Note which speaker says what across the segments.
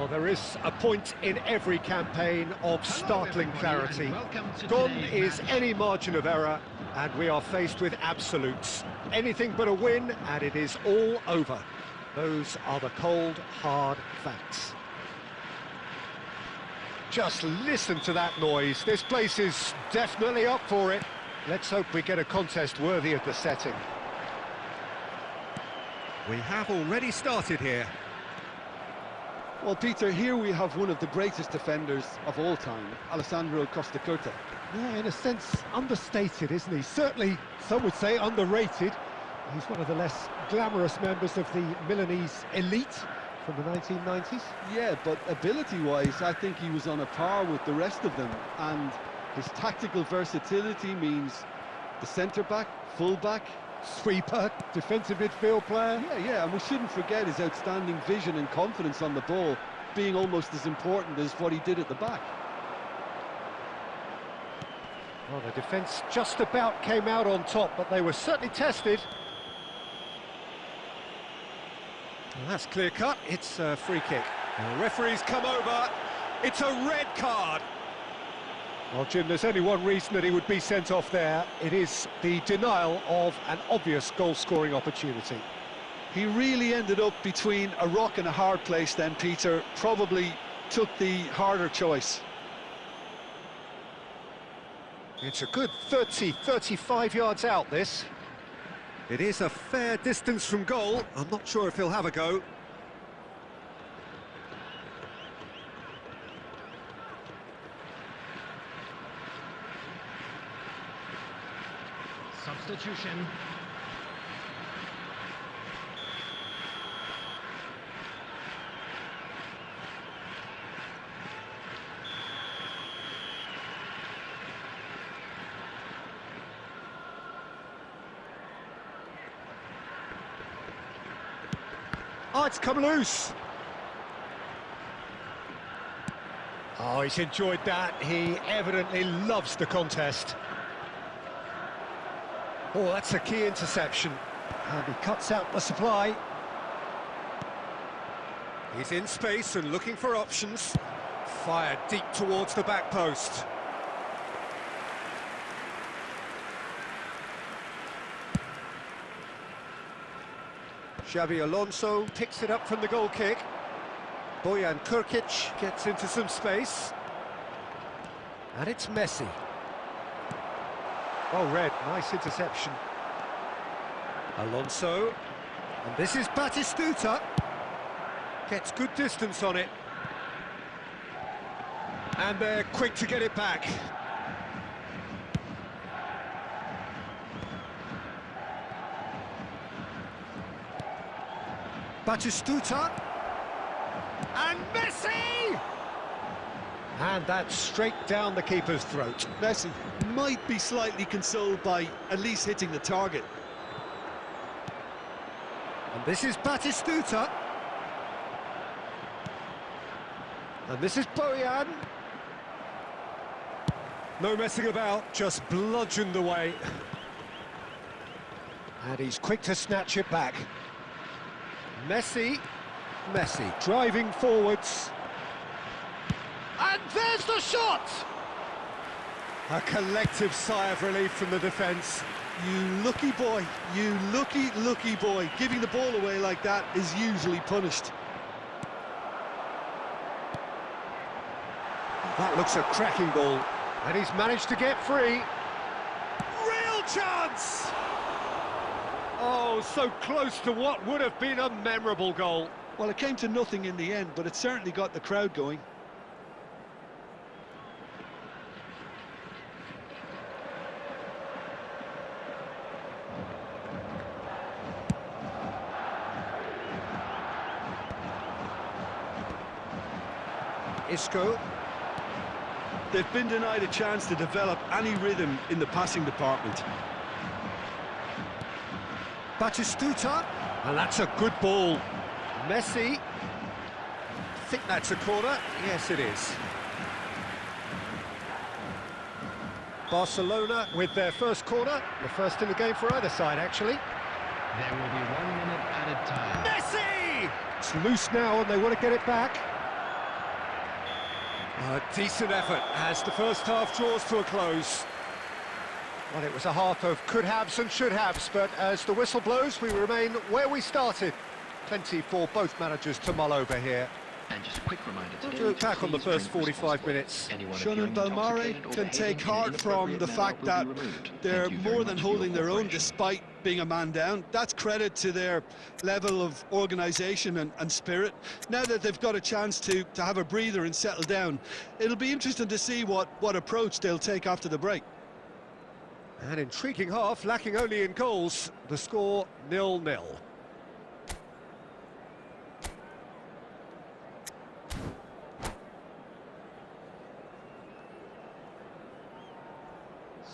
Speaker 1: Well, there is a point in every campaign of startling clarity. Gone is any margin of error, and we are faced with absolutes. Anything but a win, and it is all over. Those are the cold, hard facts. Just listen to that noise. This place is definitely up for it. Let's hope we get a contest worthy of the setting. We have already started here.
Speaker 2: Well, Peter, here we have one of the greatest defenders of all time, Alessandro Costa Curta.
Speaker 1: Yeah, in a sense, understated, isn't he? Certainly, some would say underrated. He's one of the less glamorous members of the Milanese elite from the 1990s.
Speaker 2: Yeah, but ability-wise, I think he was on a par with the rest of them. And his tactical versatility means the centre-back, full-back,
Speaker 1: Sweeper, defensive midfield player.
Speaker 2: Yeah, and we shouldn't forget his outstanding vision and confidence on the ball being almost as important as what he did at the back.
Speaker 1: Well, the defence just about came out on top, but they were certainly tested. Well, that's clear-cut. It's a free kick. The referee's come over. It's a red card. Well, Jim, there's only one reason that he would be sent off there. It is the denial of an obvious goal-scoring opportunity.
Speaker 2: He really ended up between a rock and a hard place then, Peter. Probably took the harder choice.
Speaker 1: It's a good 30, 35 yards out, this. It is a fair distance from goal. I'm not sure if he'll have a go.
Speaker 3: Substitution.
Speaker 1: Oh, it's come loose. Oh, he's enjoyed that. He evidently loves the contest. Oh, that's a key interception. And he cuts out the supply. He's in space and looking for options. Fired deep towards the back post. Xabi Alonso picks it up from the goal kick. Bojan Krkić gets into some space. And it's Messi. Well read, nice interception. Alonso, and this is Batistuta. Gets good distance on it. And they're quick to get it back. Batistuta. And Messi! And that's straight down the keeper's throat.
Speaker 2: Messi might be slightly consoled by at least hitting the target.
Speaker 1: And this is Batistuta. And this is Bojan. No messing about, just bludgeoned away. And he's quick to snatch it back. Messi driving forwards. And there's the shot! A collective sigh of relief from the defence.
Speaker 2: You lucky boy, you lucky boy. Giving the ball away like that is usually punished.
Speaker 1: That looks a cracking ball. And he's managed to get free. Real chance! Oh, so close to what would have been a memorable goal.
Speaker 2: Well, it came to nothing in the end, but it certainly got the crowd going.
Speaker 1: Isco.
Speaker 2: They've been denied a chance to develop any rhythm in the passing department.
Speaker 1: Batistuta, and that's a good ball. Messi, I think that's a corner. Yes, it is. Barcelona with their first corner, the first in the game for either side, actually.
Speaker 3: There will be 1 minute added time.
Speaker 1: Messi! It's loose now, and they want to get it back. A decent effort as the first half draws to a close. Well, it was a half of could-haves and should-haves, but as the whistle blows, we remain where we started. Plenty for both managers to mull over here.
Speaker 3: And just a quick reminder today
Speaker 1: To look back on the first 45 minutes.
Speaker 2: Shannon Balmare can take heart from the fact that they're more than holding their own despite being a man down. That's credit to their level of organisation and spirit. Now that they've got a chance to have a breather and settle down, it'll be interesting to see what approach they'll take after the break.
Speaker 1: An intriguing half, lacking only in goals. The score 0-0.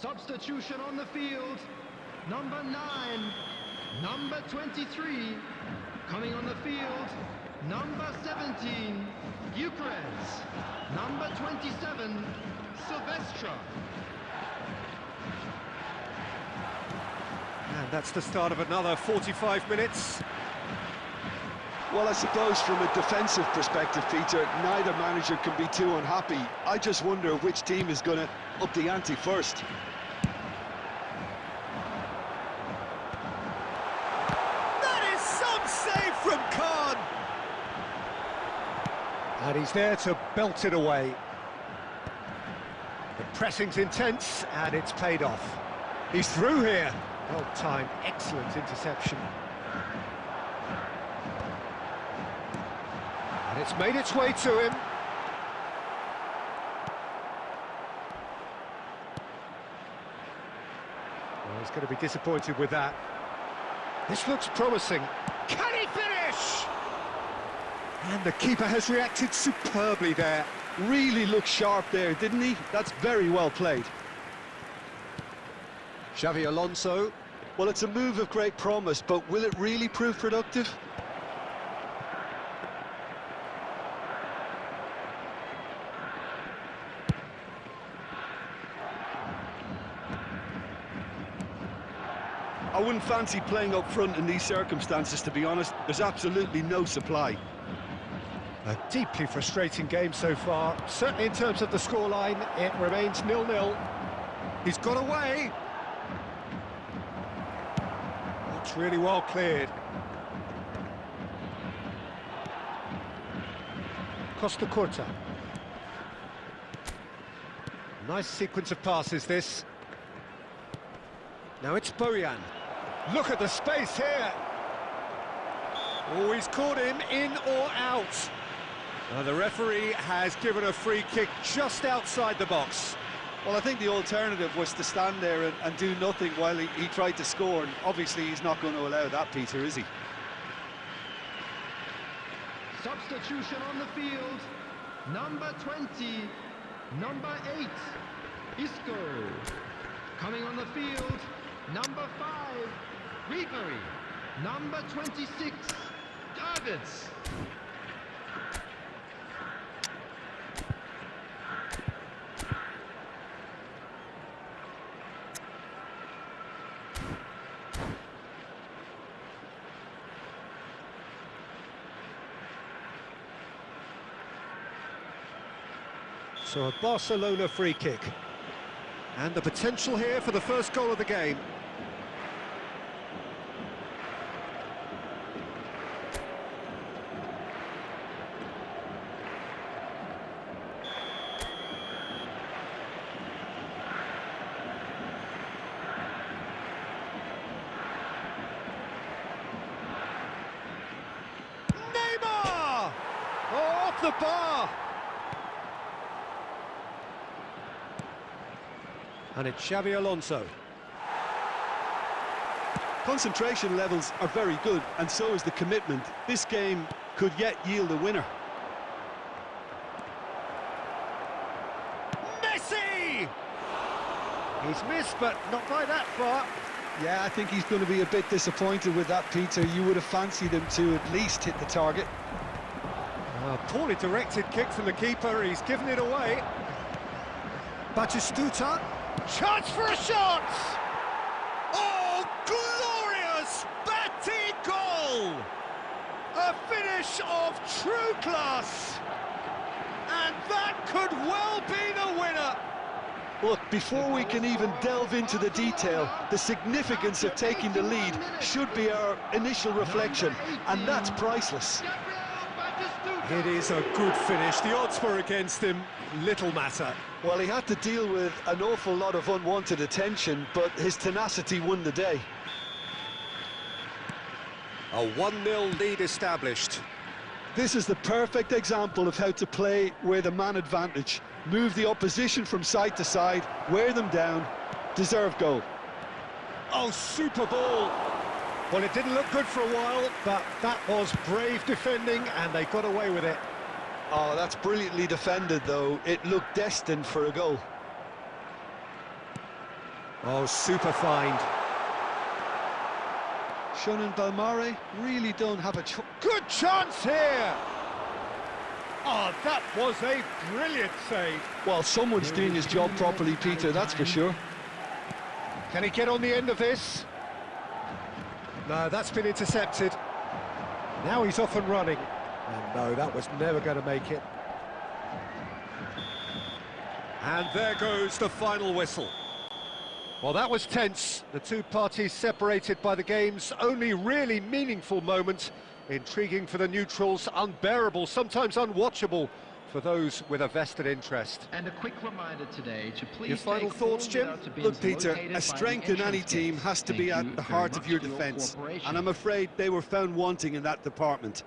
Speaker 4: Substitution on the field, number 9, number 23, coming on the field, number 17, Bucharest, number 27, Silvestre.
Speaker 1: And that's the start of another 45 minutes.
Speaker 2: Well, I suppose from a defensive perspective, Peter, neither manager can be too unhappy. I just wonder which team is going to up the ante first.
Speaker 1: From Khan. And he's there to belt it away. The pressing's intense and it's paid off. He's through here. Well timed, excellent interception. And it's made its way to him. Well, he's going to be disappointed with that. This looks promising. Can he finish? And the keeper has reacted superbly there.
Speaker 2: Really looked sharp there, didn't he? That's very well played.
Speaker 1: Xavi Alonso.
Speaker 2: Well, it's a move of great promise, but will it really prove productive? I wouldn't fancy playing up front in these circumstances, to be honest. There's absolutely no supply.
Speaker 1: A deeply frustrating game so far. Certainly in terms of the scoreline, it remains 0-0. He's got away. It's really well cleared. Costa Curta. Nice sequence of passes, this. Now it's Bojan. Look at the space here. Oh, he's caught him in or out. The referee has given a free kick just outside the box.
Speaker 2: Well, I think the alternative was to stand there and do nothing while he tried to score, and obviously he's not going to allow that, Peter, is he?
Speaker 4: Substitution on the field, number 20, number 8, Isco. Coming on the field, number 5, Ribery. Number 26, Davids.
Speaker 1: So a Barcelona free kick. And the potential here for the first goal of the game. Neymar! Oh, off the bar! And it's Xavi Alonso.
Speaker 2: Concentration levels are very good, and so is the commitment. This game could yet yield a winner.
Speaker 1: Messi! He's missed, but not by that far.
Speaker 2: Yeah, I think he's going to be a bit disappointed with that, Peter. You would have fancied him to at least hit the target.
Speaker 1: A poorly directed kick from the keeper. He's given it away. Batistuta. Chance for a shot! Oh, glorious Batty goal! A finish of true class! And that could well be the winner.
Speaker 2: Look, before we can even delve into the detail, the significance of taking the lead should be our initial reflection, and that's priceless.
Speaker 1: It is a good finish. The odds were against him. Little matter.
Speaker 2: Well, he had to deal with an awful lot of unwanted attention, but his tenacity won the day.
Speaker 1: A 1-0 lead established.
Speaker 2: This is the perfect example of how to play with a man advantage. Move the opposition from side to side, wear them down, deserve goal.
Speaker 1: Oh, super ball. Well, it didn't look good for a while, but that was brave defending, and they got away with it.
Speaker 2: Oh, that's brilliantly defended, though. It looked destined for a goal.
Speaker 1: Oh, super find.
Speaker 2: Sean and Balmare really don't have a choice.
Speaker 1: Good chance here! Oh, that was a brilliant save.
Speaker 2: Well, someone's doing his job properly, Peter, that's for sure.
Speaker 1: Can he get on the end of this? No, that's been intercepted. Now he's off and running. And no, that was never going to make it. And there goes the final whistle. Well, that was tense. The two parties separated by the game's only really meaningful moment. Intriguing for the neutrals, unbearable, sometimes unwatchable for those with a vested interest.
Speaker 4: And a quick reminder today to please.
Speaker 1: Your final thoughts, Jim?
Speaker 2: Look, Peter, a strength in any team has to be at the heart of your defence, and I'm afraid they were found wanting in that department.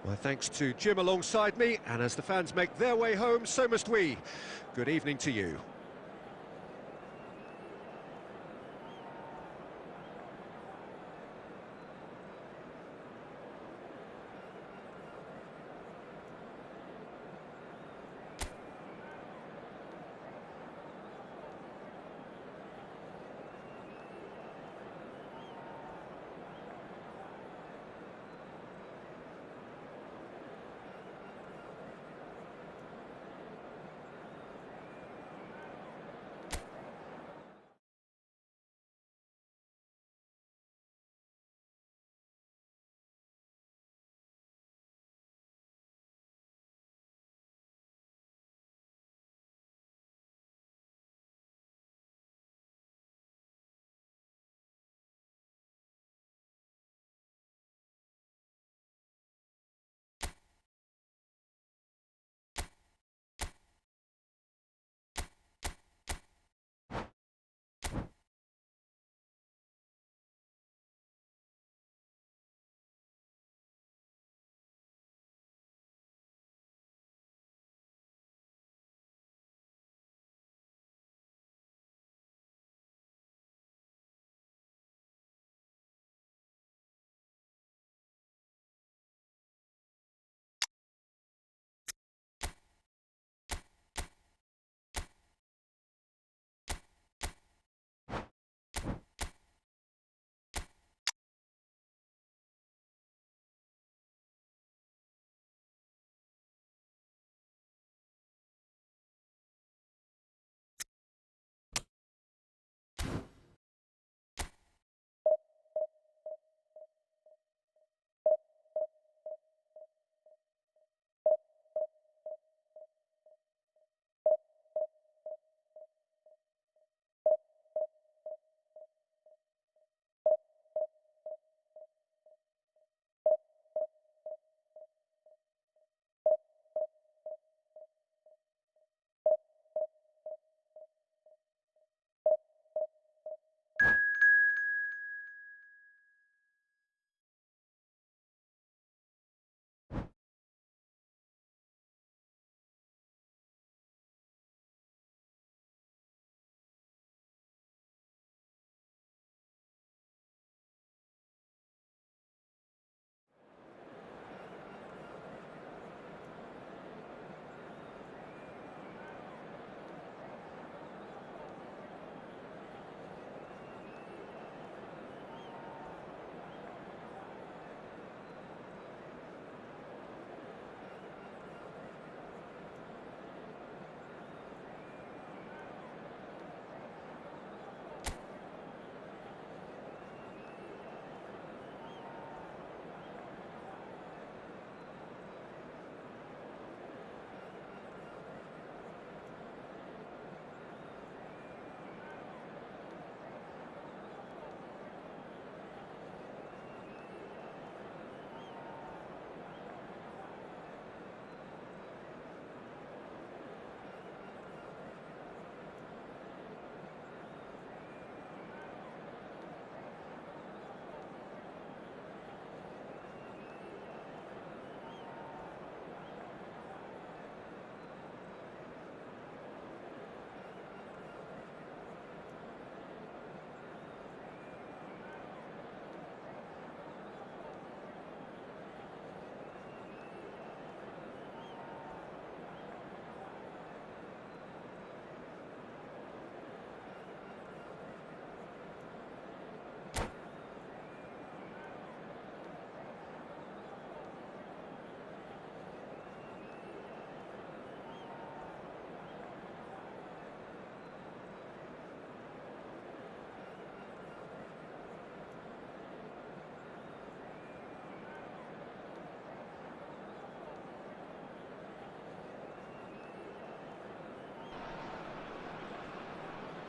Speaker 1: My thanks to Jim alongside me, and as the fans make their way home, so must we. Good evening to you.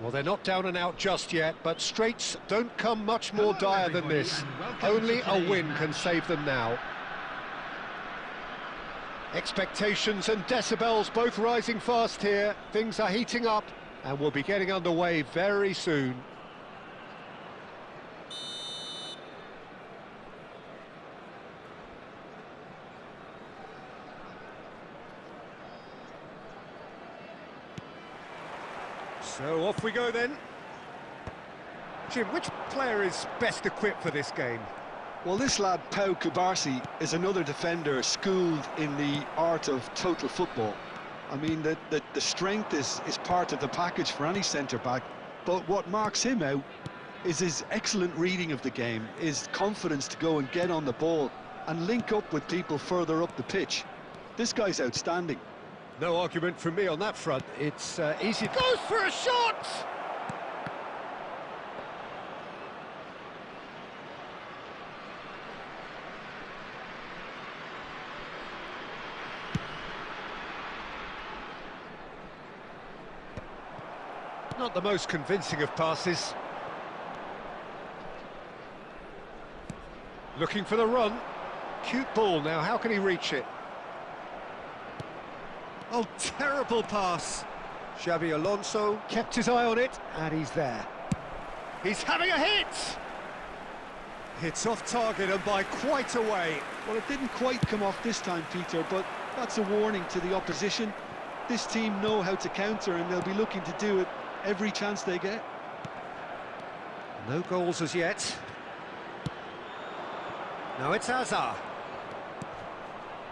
Speaker 1: Well, they're not down and out just yet, but straights don't come much more dire than this. Only a win can save them now. Expectations and decibels both rising fast here. Things are heating up and we'll be getting underway very soon. So off we go then. Jim, which player is best equipped for this game?
Speaker 2: Well, this lad, Pau Kubarsi, is another defender schooled in the art of total football. I mean, the strength is part of the package for any centre-back, but what marks him out is his excellent reading of the game, his confidence to go and get on the ball and link up with people further up the pitch. This guy's outstanding.
Speaker 1: No argument from me on that front. It's easy. Goes for a shot! Not the most convincing of passes. Looking for the run. Cute ball now, how can he reach it? Oh, terrible pass. Xabi Alonso kept his eye on it, and he's there. He's having a hit! It's off target and by quite a way.
Speaker 2: Well, it didn't quite come off this time, Peter, but that's a warning to the opposition. This team know how to counter, and they'll be looking to do it every chance they get.
Speaker 1: No goals as yet. Now it's Hazard.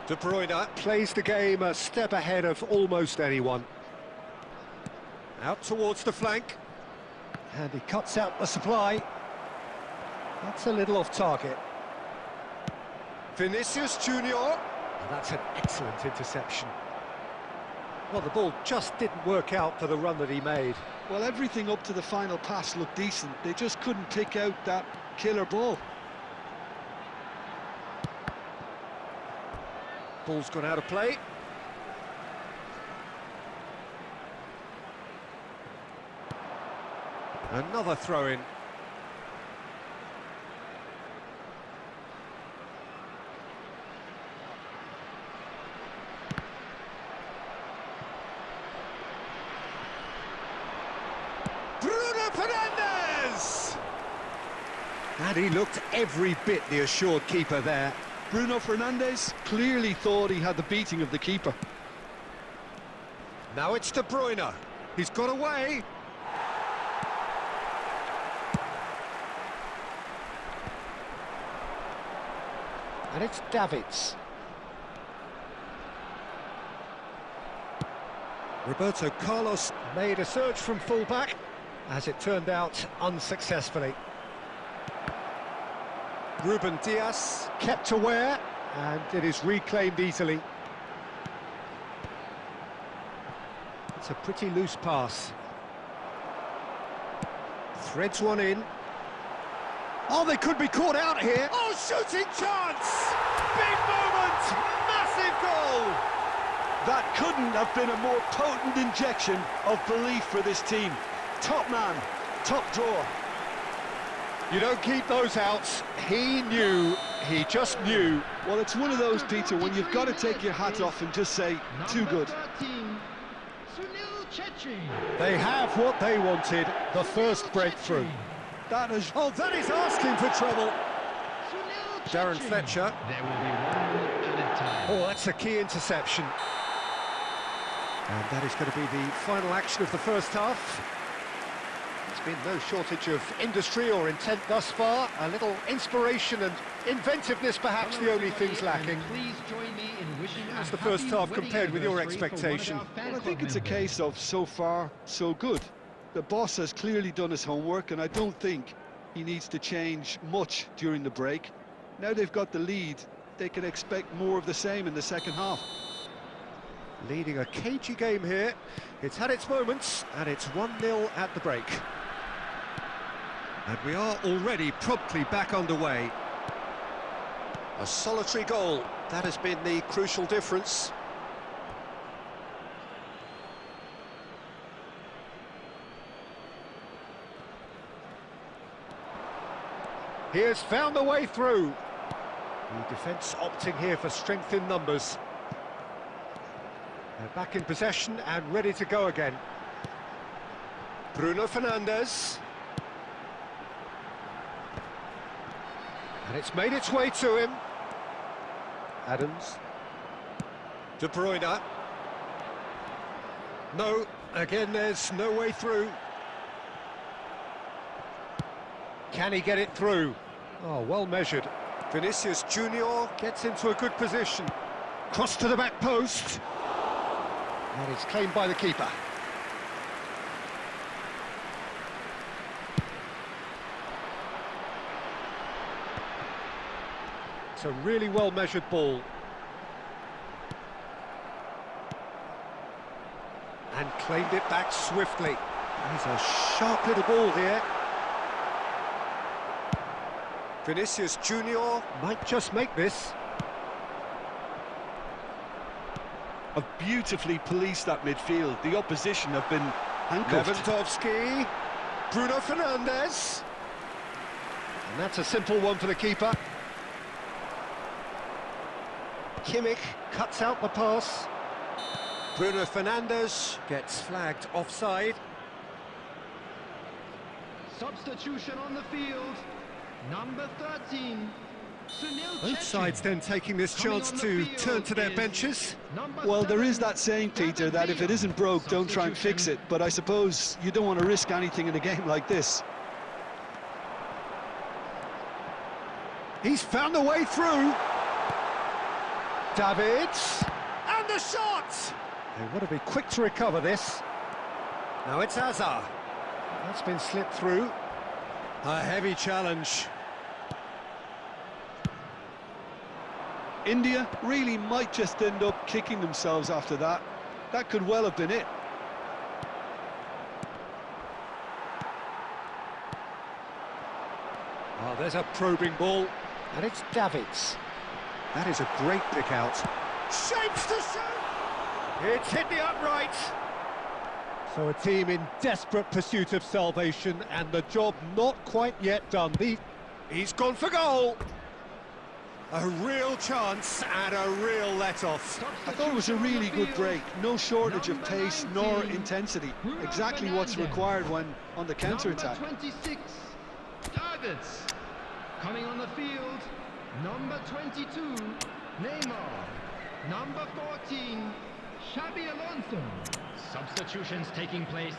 Speaker 1: De Bruyne plays the game a step ahead of almost anyone. Out towards the flank. And he cuts out the supply. That's a little off target. Vinicius Junior. And that's an excellent interception. Well, the ball just didn't work out for the run that he made.
Speaker 2: Well, everything up to the final pass looked decent. They just couldn't pick out that killer ball.
Speaker 1: Ball's gone out of play. Another throw-in. Bruno Fernandes! And he looked every bit the assured keeper there.
Speaker 2: Bruno Fernandes clearly thought he had the beating of the keeper.
Speaker 1: Now it's De Bruyne. He's got away. And it's Davids. Roberto Carlos made a surge from fullback, as it turned out unsuccessfully. Ruben Dias kept aware, and it is reclaimed easily. It's a pretty loose pass. Threads one in. Oh, they could be caught out here. Oh, shooting chance! Big moment! Massive goal!
Speaker 2: That couldn't have been a more potent injection of belief for this team. Top man, top draw.
Speaker 1: You don't keep those outs. He knew, he just knew.
Speaker 2: Well, it's one of those, Peter, when you've got to take your hat off and just say, too good.
Speaker 1: They have what they wanted, the first breakthrough. That is asking for trouble. Darren Fletcher. Oh, that's a key interception. And that is going to be the final action of the first half. There's been no shortage of industry or intent thus far. A little inspiration and inventiveness, perhaps the only things lacking. How's the first half compared with your expectation?
Speaker 2: Well, I think it's a case of so far, so good. The boss has clearly done his homework, and I don't think he needs to change much during the break. Now they've got the lead, they can expect more of the same in the second half.
Speaker 1: Leading a cagey game here. It's had its moments, and it's 1-0 at the break. And we are already promptly back underway. A solitary goal, that has been the crucial difference. He has found the way through. The defence opting here for strength in numbers. They're back in possession and ready to go again. Bruno Fernandes. And it's made its way to him. Adams. De Bruyne. No, again there's no way through. Can he get it through? Oh, well measured. Vinicius Junior gets into a good position. Cross to the back post. And it's claimed by the keeper. It's a really well-measured ball. And claimed it back swiftly. He's a sharp little ball here. Vinicius Junior might just make this.
Speaker 2: Have beautifully policed that midfield. The opposition have been handcuffed.
Speaker 1: Lewandowski. Bruno Fernandes. And that's a simple one for the keeper. Kimmich cuts out the pass. Bruno Fernandes gets flagged offside.
Speaker 4: Substitution on the field. Number 13.
Speaker 1: Both sides then taking this chance to turn to their benches.
Speaker 2: Well, there is that saying, Peter, that if it isn't broke, don't try and fix it. But I suppose you don't want to risk anything in a game like this.
Speaker 1: He's found the way through. Davids. And the shot! They want to be quick to recover this. Now it's Hazard. That's been slipped through. A heavy challenge.
Speaker 2: India really might just end up kicking themselves after that. That could well have been it.
Speaker 1: Oh, there's a probing ball. And it's Davids. That is a great pick out. Shapes to shoot! It's hit the upright. So a team in desperate pursuit of salvation, and the job not quite yet done. He's gone for goal. A real chance and a real let-off.
Speaker 2: I thought it was a really good break. No shortage of pace nor intensity. Exactly what's required when on the counter-attack.
Speaker 4: Number 26, Davids. Coming on the field, number 22, Neymar. Number 14, Xabi Alonso. Substitutions taking place.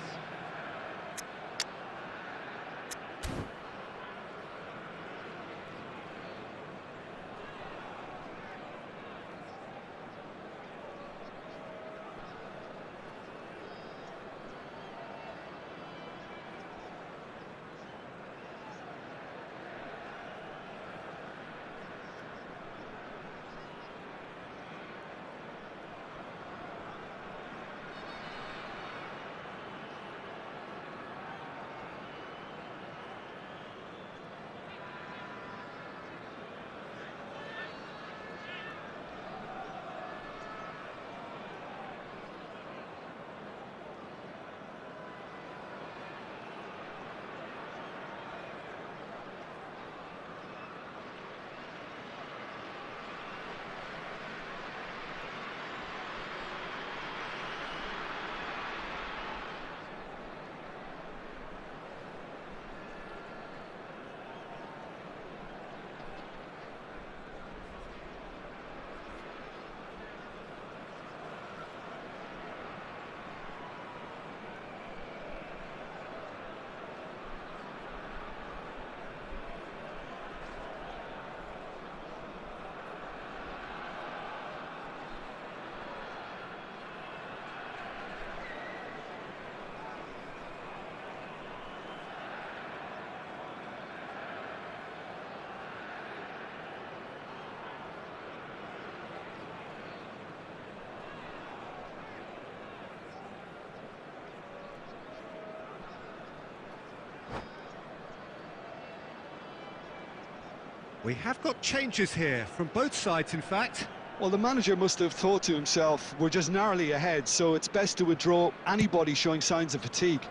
Speaker 1: We have got changes here, from both sides in fact.
Speaker 2: Well, the manager must have thought to himself, we're just narrowly ahead, so it's best to withdraw anybody showing signs of fatigue.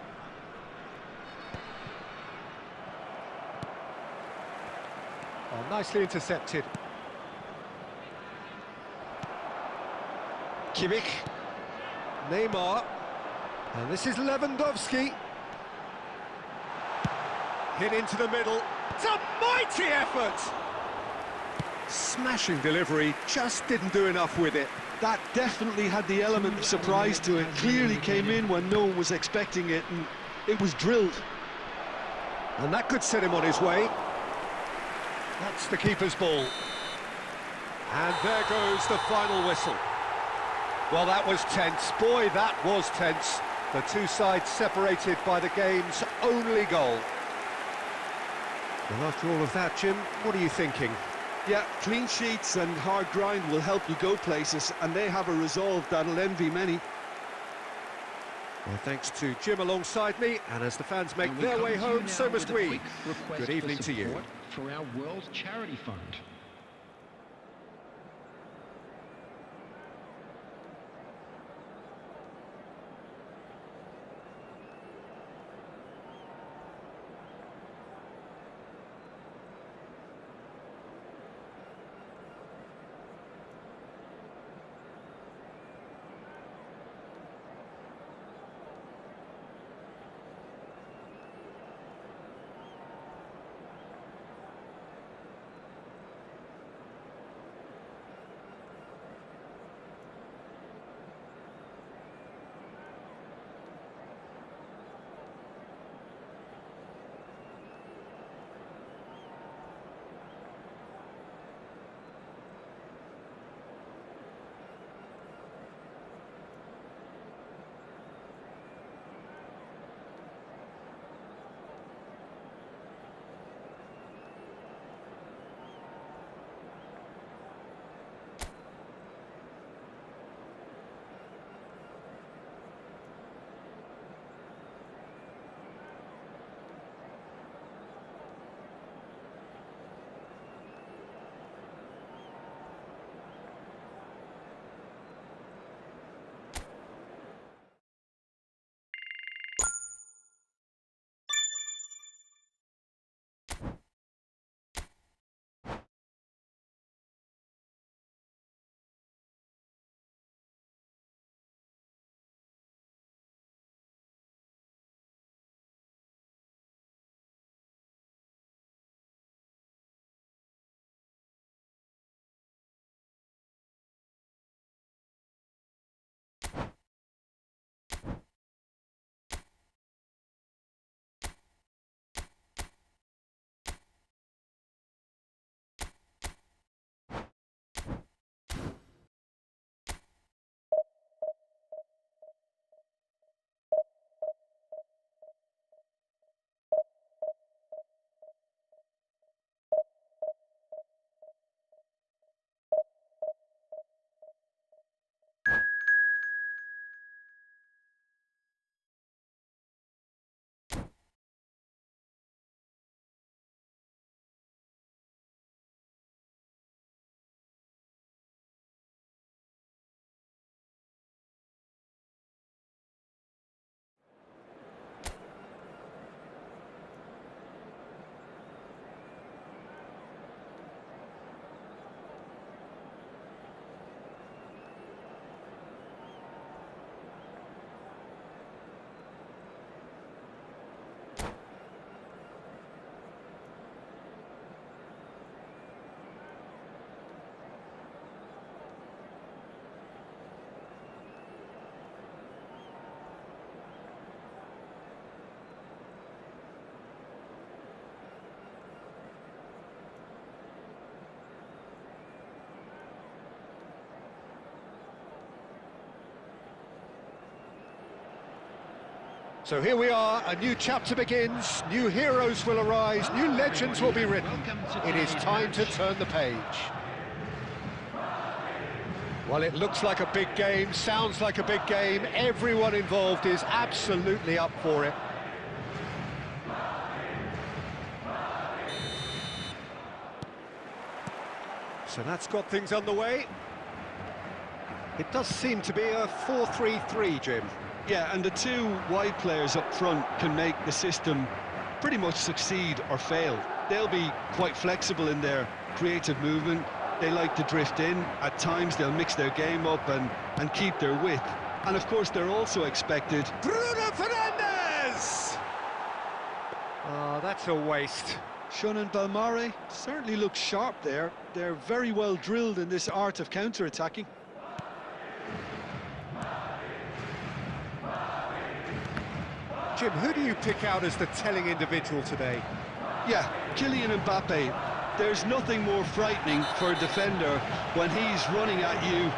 Speaker 1: Nicely intercepted. Kimmich. Neymar. And this is Lewandowski. Hit into the middle. It's a mighty effort! Smashing delivery, just didn't do enough with it.
Speaker 2: That definitely had the element of surprise to it. Clearly came in when no one was expecting it, and it was drilled.
Speaker 1: And that could set him on his way. That's the keeper's ball. And there goes the final whistle. Well, that was tense. Boy, that was tense. The two sides separated by the game's only goal. Well, after all of that, Jim, what are you thinking?
Speaker 2: Yeah, clean sheets and hard grind will help you go places, and they have a resolve that'll envy many.
Speaker 1: Well, thanks to Jim alongside me, and as the fans make their way home, so must we. Good evening to you.
Speaker 4: For our World Charity Fund.
Speaker 1: So here we are, a new chapter begins, new heroes will arise, new legends will be written. It is time to turn the page. Well, it looks like a big game, sounds like a big game, everyone involved is absolutely up for it. So that's got things underway. It does seem to be a 4-3-3, Jim.
Speaker 2: Yeah, and the two wide players up front can make the system pretty much succeed or fail. They'll be quite flexible in their creative movement. They like to drift in. At times they'll mix their game up and keep their width. And of course they're also expected.
Speaker 1: Bruno Fernandes! Oh, that's a waste.
Speaker 2: Shun and Belmare certainly look sharp there. They're very well drilled in this art of counter-attacking.
Speaker 1: Jim, who do you pick out as the telling individual today?
Speaker 2: Yeah, Kylian Mbappe. There's nothing more frightening for a defender when he's running at you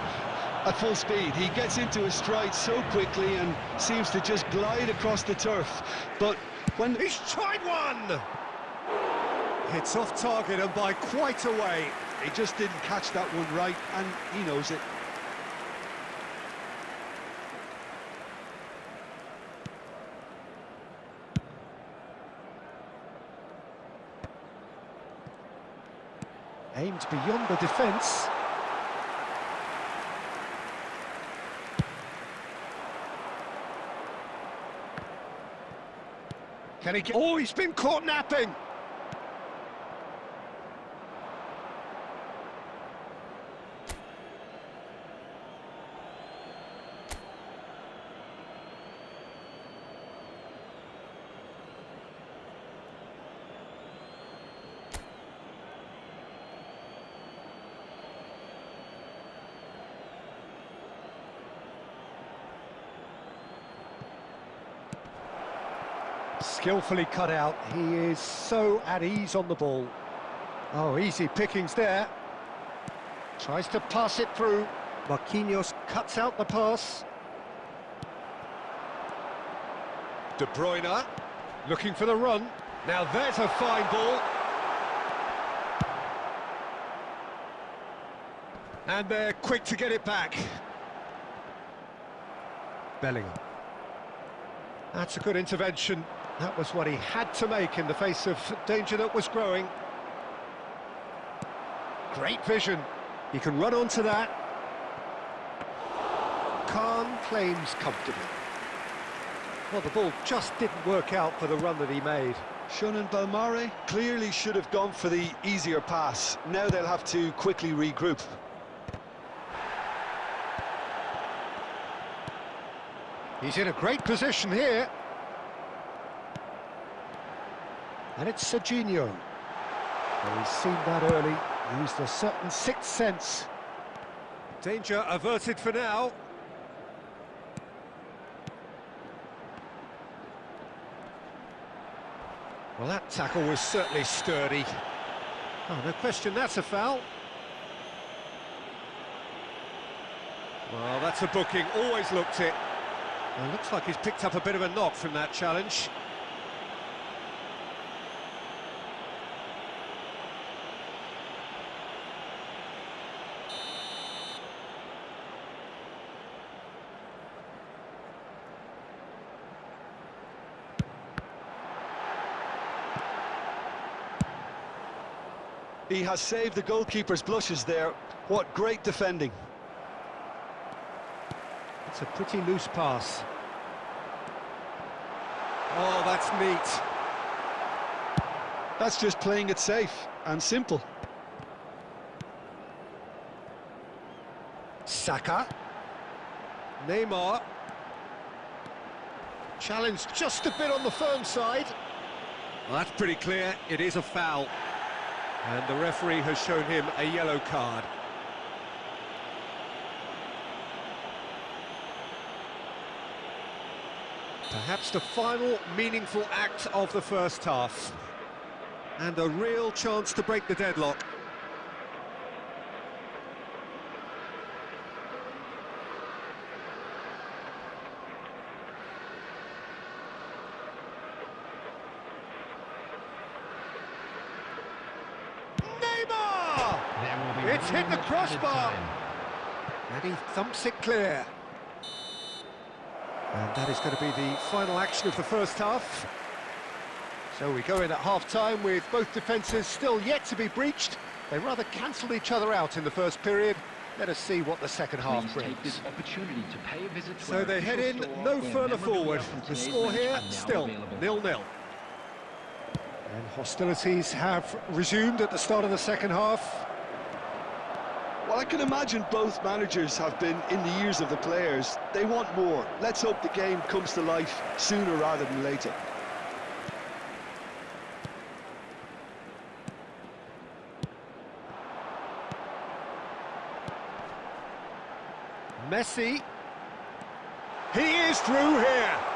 Speaker 2: at full speed. He gets into his stride so quickly and seems to just glide across the turf. But when...
Speaker 1: He's tried one! It's off target and by quite a way.
Speaker 2: He just didn't catch that one right, and he knows it.
Speaker 1: Aimed beyond the defence. Can he get... Oh, he's been caught napping! Skillfully cut out. He is so at ease on the ball. Oh, easy pickings there. Tries to pass it through. Marquinhos cuts out the pass. De Bruyne looking for the run. Now there's a fine ball. And they're quick to get it back. Bellingham. That's a good intervention. That was what he had to make in the face of danger that was growing. Great vision. He can run onto that. Khan claims comfortably. Well, the ball just didn't work out for the run that he made.
Speaker 2: Shun and Belmare clearly should have gone for the easier pass. Now they'll have to quickly regroup.
Speaker 1: He's in a great position here. And it's Serginho. Well, he's seen that early, used a certain sixth sense. Danger averted for now. Well, that tackle was certainly sturdy. Oh, no question, that's a foul. Well, that's a booking, always looked it. Well, looks like he's picked up a bit of a knock from that challenge.
Speaker 2: He has saved the goalkeeper's blushes there. What great defending.
Speaker 1: It's a pretty loose pass. Oh, that's neat.
Speaker 2: That's just playing it safe and simple.
Speaker 1: Saka. Neymar. Challenge just a bit on the firm side. Well, that's pretty clear. It is a foul. And the referee has shown him a yellow card. Perhaps the final meaningful act of the first half. And a real chance to break the deadlock. It's hit the crossbar, and he thumps it clear. And that is going to be the final action of the first half. So we go in at half-time with both defences still yet to be breached. They rather cancelled each other out in the first period. Let us see what the second half brings.
Speaker 4: Take this opportunity to pay a visit to
Speaker 1: So they head in no further forward. The score here still 0-0. And hostilities have resumed at the start of the second half.
Speaker 2: Well, I can imagine both managers have been in the ears of the players. They want more. Let's hope the game comes to life sooner rather than later.
Speaker 1: Messi. He is through here.